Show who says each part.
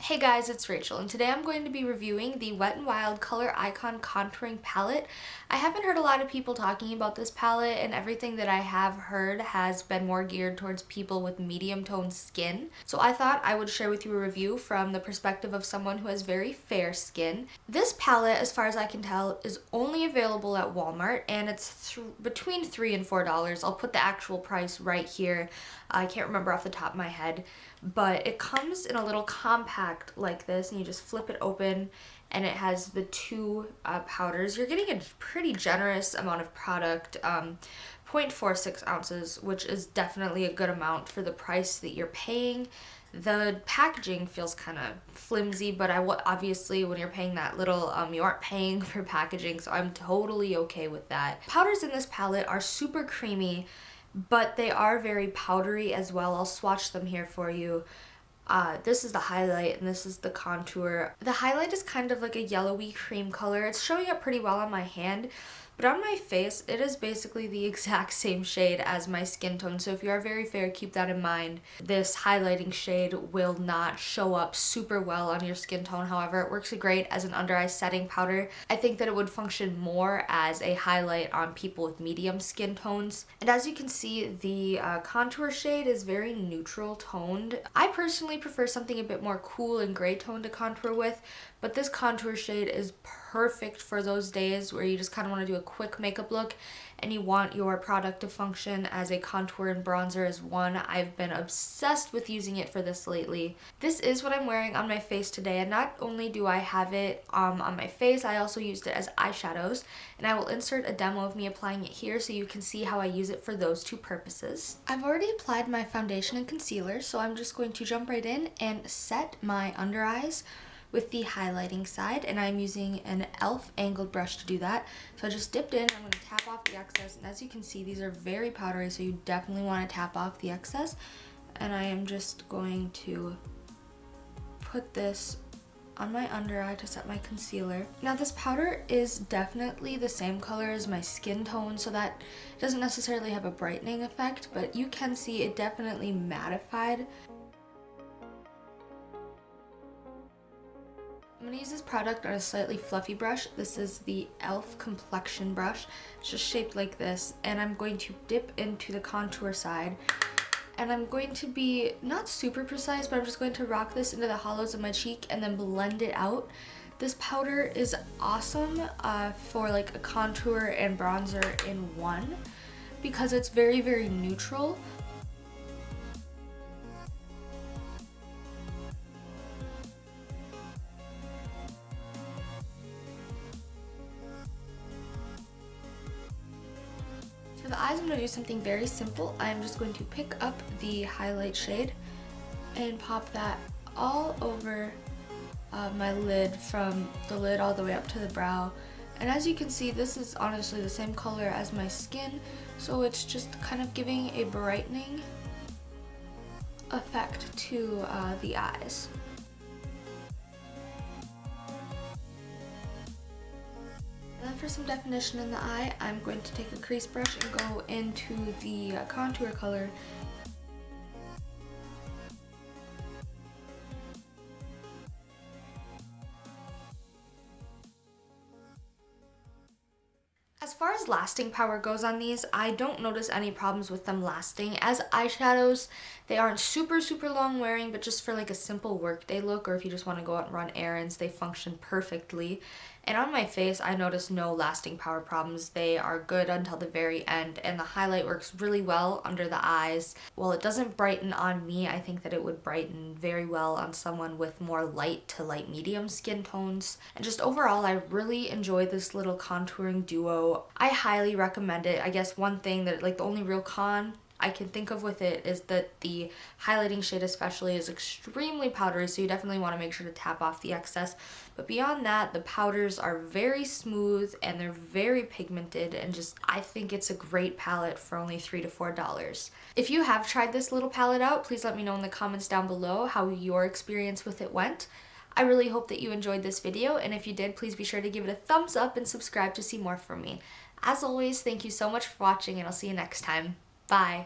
Speaker 1: Hey guys, it's Rachel, and today I'm going to be reviewing the Wet n Wild Color Icon Contouring Palette. I haven't heard a lot of people talking about this palette, and everything that I have heard has been more geared towards people with medium toned skin. So I thought I would share with you a review from the perspective of someone who has very fair skin. This palette, as far as I can tell, is only available at Walmart, and it's between $3 and $4. I'll put the actual price right here. I can't remember off the top of my head, but it comes in a little compact like this, and you just flip it open and it has the two powders. You're getting a pretty generous amount of product, 0.46 ounces, which is definitely a good amount for the price that you're paying. The packaging feels kind of flimsy, but obviously when you're paying that little, you aren't paying for packaging, so I'm totally okay with that. Powders in this palette are super creamy, but they are very powdery as well. I'll swatch them here for you. This is the highlight and this is the contour. The highlight is kind of like a yellowy cream color. It's showing up pretty well on my hand, but on my face it is basically the exact same shade as my skin tone. So if you are very fair, keep that in mind. This highlighting shade will not show up super well on your skin tone. However, it works great as an under eye setting powder. I think that it would function more as a highlight on people with medium skin tones. And as you can see, the contour shade is very neutral toned. I personally prefer something a bit more cool and gray tone to contour with, but this contour shade is perfect for those days where you just kind of want to do a quick makeup look and you want your product to function as a contour and bronzer as one. I've been obsessed with using it for this lately. This is what I'm wearing on my face today, and not only do I have it on my face, I also used it as eyeshadows, and I will insert a demo of me applying it here so you can see how I use it for those two purposes. I've already applied my foundation and concealer, so I'm just going to jump right in and set my under eyes with the highlighting side, and I'm using an e.l.f. angled brush to do that. So I just dipped in, I'm going to tap off the excess, and as you can see, these are very powdery, so you definitely want to tap off the excess. And I am just going to put this on my under eye to set my concealer. Now this powder is definitely the same color as my skin tone, so that doesn't necessarily have a brightening effect, but you can see it definitely mattified. I'm going to use this product on a slightly fluffy brush. This is the e.l.f. complexion brush. It's just shaped like this, and I'm going to dip into the contour side, and I'm going to be not super precise, but I'm just going to rock this into the hollows of my cheek and then blend it out. This powder is awesome for like a contour and bronzer in one because it's very, very neutral. For the eyes, I'm going to do something very simple. I'm just going to pick up the highlight shade and pop that all over my lid, from the lid all the way up to the brow. And as you can see, this is honestly the same color as my skin, so it's just kind of giving a brightening effect to the eyes. And then for some definition in the eye, I'm going to take a crease brush and go into the contour color. As far as lasting power goes on these, I don't notice any problems with them lasting. As eyeshadows, they aren't super long wearing, but just for like a simple workday look, or if you just want to go out and run errands, they function perfectly. And on my face, I notice no lasting power problems. They are good until the very end, and the highlight works really well under the eyes. While it doesn't brighten on me, I think that it would brighten very well on someone with more light to light medium skin tones. And just overall, I really enjoy this little contouring duo. I highly recommend it. I guess one thing that, like, the only real con I can think of with it is that the highlighting shade especially is extremely powdery, so you definitely want to make sure to tap off the excess. But beyond that, the powders are very smooth and they're very pigmented, and just, I think it's a great palette for only $3 to $4. If you have tried this little palette out, please let me know in the comments down below how your experience with it went. I really hope that you enjoyed this video, and if you did, please be sure to give it a thumbs up and subscribe to see more from me. As always, thank you so much for watching, and I'll see you next time. Bye!